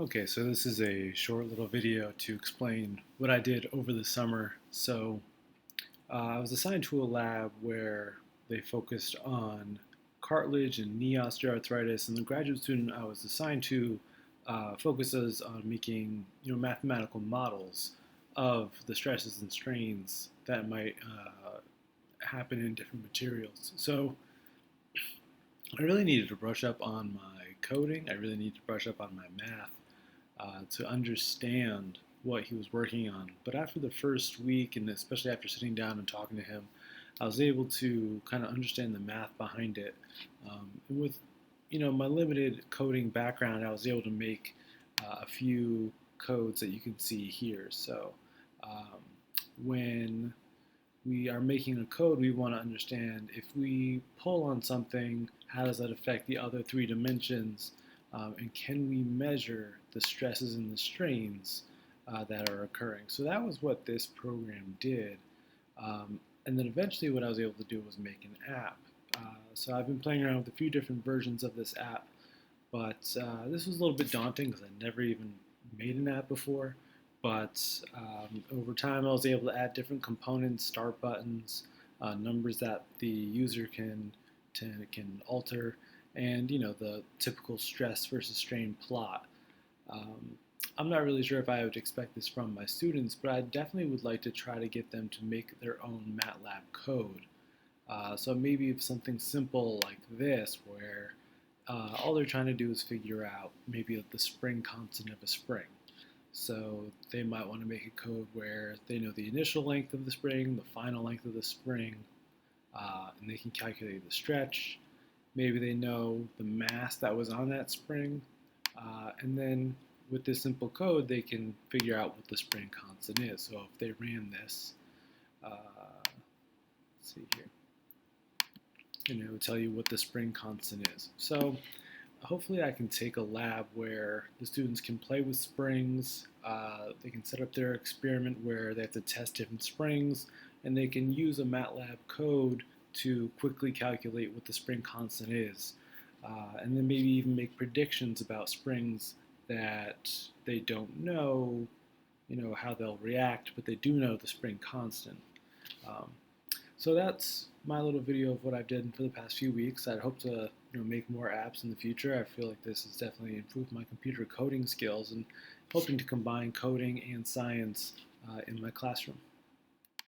Okay, so this is a short little video to explain what I did over the summer. I was assigned to a lab where they focused on cartilage and knee osteoarthritis, and the graduate student I was assigned to focuses on making mathematical models of the stresses and strains that might happen in different materials. So I really needed to brush up on my coding. I really needed to brush up on my math to understand what he was working on. But after the first week, and especially after sitting down and talking to him, I was able to kind of understand the math behind it. And with my limited coding background, I was able to make a few codes that you can see here. So um, when we are making a code, we want to understand if we pull on something, how does that affect the other three dimensions, and can we measure the stresses and the strains that are occurring. So that was what this program did. And then eventually what I was able to do was make an app. So I've been playing around with a few different versions of this app, but this was a little bit daunting because I never even made an app before. But over time, I was able to add different components, start buttons, numbers that the user can alter, and the typical stress versus strain plot. Um, I'm not really sure if I would expect this from my students, but I definitely would like to try to get them to make their own MATLAB code. So maybe something simple like this, where all they're trying to do is figure out maybe the spring constant of a spring. So they might want to make a code where they know the initial length of the spring, the final length of the spring, and they can calculate the stretch. Maybe they know the mass that was on that spring, and then with this simple code, they can figure out what the spring constant is. So if they ran this, let's see here, and it would tell you what the spring constant is. So hopefully I can take a lab where the students can play with springs, they can set up their experiment where they have to test different springs, and they can use a MATLAB code to quickly calculate what the spring constant is, and then maybe even make predictions about springs that they don't know, how they'll react, but they do know the spring constant. Um, so that's my little video of what I've done for the past few weeks. I'd hope to make more apps in the future. I feel like this has definitely improved my computer coding skills and hoping to combine coding and science in my classroom.